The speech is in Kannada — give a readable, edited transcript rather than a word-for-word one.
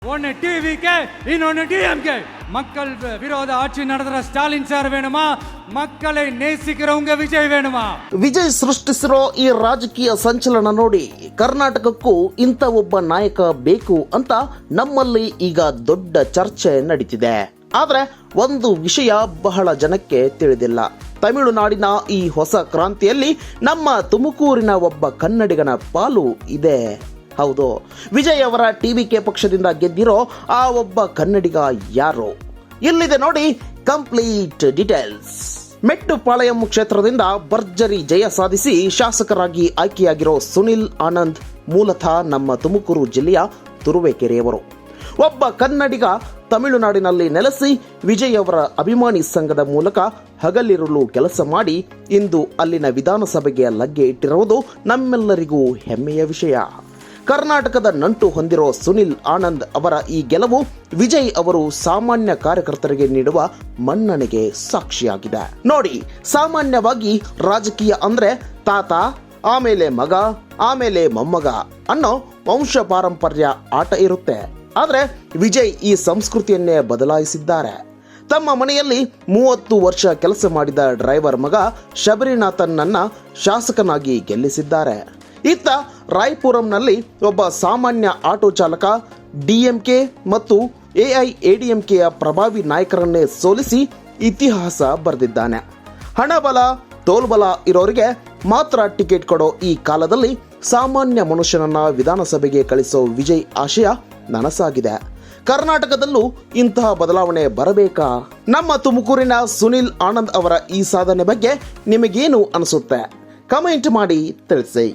ஒன்னு டிவிக்கு இன்னொன்னு டிஎம்கே. மக்கள் விரோத ஆட்சி நடத்துற ஸ்டாலின் சார் வேணுமா, ಮಕ್ಕಳೇ ನೇಸಿக்கிறವங்க ವಿಜಯ್ ವೇಣುಮಾ? ವಿಜಯ್ ಸೃಷ್ಟಿಸಿರೋ ಈ ರಾಜಕೀಯ ಸಂಚಲನ ನೋಡಿ ಕರ್ನಾಟಕಕ್ಕೂ ಇಂಥ ಒಬ್ಬ ನಾಯಕ ಬೇಕು ಅಂತ ನಮ್ಮಲ್ಲಿ ಈಗ ದೊಡ್ಡ ಚರ್ಚೆ ನಡೀತಿದೆ. ಆದ್ರೆ ಒಂದು ವಿಷಯ ಬಹಳ ಜನಕ್ಕೆ ತಿಳಿದಿಲ್ಲ. ತಮಿಳುನಾಡಿನ ಈ ಹೊಸ ಕ್ರಾಂತಿಯಲ್ಲಿ ನಮ್ಮ ತುಮಕೂರಿನ ಒಬ್ಬ ಕನ್ನಡಿಗನ ಪಾಲು ಇದೆ. ಹೌದು, ವಿಜಯ್ ಅವರ ಟಿವಿಕೆ ಪಕ್ಷದಿಂದ ಗೆದ್ದಿರೋ ಆ ಒಬ್ಬ ಕನ್ನಡಿಗ ಯಾರು? ಇಲ್ಲಿದೆ ನೋಡಿ ಕಂಪ್ಲೀಟ್ ಡೀಟೇಲ್ಸ್. ಮೆಟ್ಟುಪಾளைಯಂ ಕ್ಷೇತ್ರದಿಂದ ಭರ್ಜರಿ ಜಯ ಸಾಧಿಸಿ ಶಾಸಕರಾಗಿ ಆಯ್ಕೆಯಾಗಿರೋ ಸುನಿಲ್ ಆನಂದ್ ಮೂಲತಃ ನಮ್ಮ ತುಮಕೂರು ಜಿಲ್ಲೆಯ ತುರುವೇಕೆರೆಯವರು. ಒಬ್ಬ ಕನ್ನಡಿಗ ತಮಿಳುನಾಡಿನಲ್ಲಿ ನೆಲೆಸಿ ವಿಜಯ್ ಅವರ ಅಭಿಮಾನಿ ಸಂಘದ ಮೂಲಕ ಹಗಲಿರುಳು ಕೆಲಸ ಮಾಡಿ ಇಂದು ಅಲ್ಲಿನ ವಿಧಾನಸಭೆಗೆ ಲಗ್ಗೆ ಇಟ್ಟಿರುವುದು ನಮ್ಮೆಲ್ಲರಿಗೂ ಹೆಮ್ಮೆಯ ವಿಷಯ. ಕರ್ನಾಟಕದ ನಂಟು ಹೊಂದಿರೋ ಸುನಿಲ್ ಆನಂದ್ ಅವರ ಈ ಗೆಲುವು ವಿಜಯ್ ಅವರು ಸಾಮಾನ್ಯ ಕಾರ್ಯಕರ್ತರಿಗೆ ನೀಡುವ ಮನ್ನಣೆಗೆ ಸಾಕ್ಷಿಯಾಗಿದೆ. ನೋಡಿ, ಸಾಮಾನ್ಯವಾಗಿ ರಾಜಕೀಯ ಅಂದ್ರೆ ತಾತ, ಆಮೇಲೆ ಮಗ, ಆಮೇಲೆ ಮೊಮ್ಮಗ ಅನ್ನೋ ವಂಶ ಪಾರಂಪರ್ಯ ಆಟ ಇರುತ್ತೆ. ಆದ್ರೆ ವಿಜಯ್ ಈ ಸಂಸ್ಕೃತಿಯನ್ನೇ ಬದಲಾಯಿಸಿದ್ದಾರೆ. ತಮ್ಮ ಮನೆಯಲ್ಲಿ 30 ವರ್ಷ ಕೆಲಸ ಮಾಡಿದ ಡ್ರೈವರ್ ಮಗ ಶಬರಿನಾಥನ್ನನ್ನ ಶಾಸಕನಾಗಿ ಗೆಲ್ಲಿಸಿದ್ದಾರೆ. ಇತ್ತ ರಾಯಪುರಂನಲ್ಲಿ ಒಬ್ಬ ಸಾಮಾನ್ಯ ಆಟೋ ಚಾಲಕ ಡಿಎಂಕೆ ಮತ್ತು ಎಐಎಡಿಎಂಕೆಯ ಪ್ರಭಾವಿ ನಾಯಕರನ್ನೇ ಸೋಲಿಸಿ ಇತಿಹಾಸ ಬರೆದಿದ್ದಾನೆ. ಹಣಬಲ ತೋಲ್ಬಲ ಇರೋರಿಗೆ ಮಾತ್ರ ಟಿಕೆಟ್ ಕೊಡೋ ಈ ಕಾಲದಲ್ಲಿ ಸಾಮಾನ್ಯ ಮನುಷ್ಯನನ್ನ ವಿಧಾನಸಭೆಗೆ ಕಳಿಸೋ ವಿಜಯ್ ಆಶಯ ನನಸಾಗಿದೆ. ಕರ್ನಾಟಕದಲ್ಲೂ ಇಂತಹ ಬದಲಾವಣೆ ಬರಬೇಕಾ? ನಮ್ಮ ತುಮಕೂರಿನ ಸುನಿಲ್ ಆನಂದ್ ಅವರ ಈ ಸಾಧನೆ ಬಗ್ಗೆ ನಿಮಗೇನು ಅನಿಸುತ್ತೆ? ಕಮೆಂಟ್ ಮಾಡಿ ತಿಳಿಸಿ.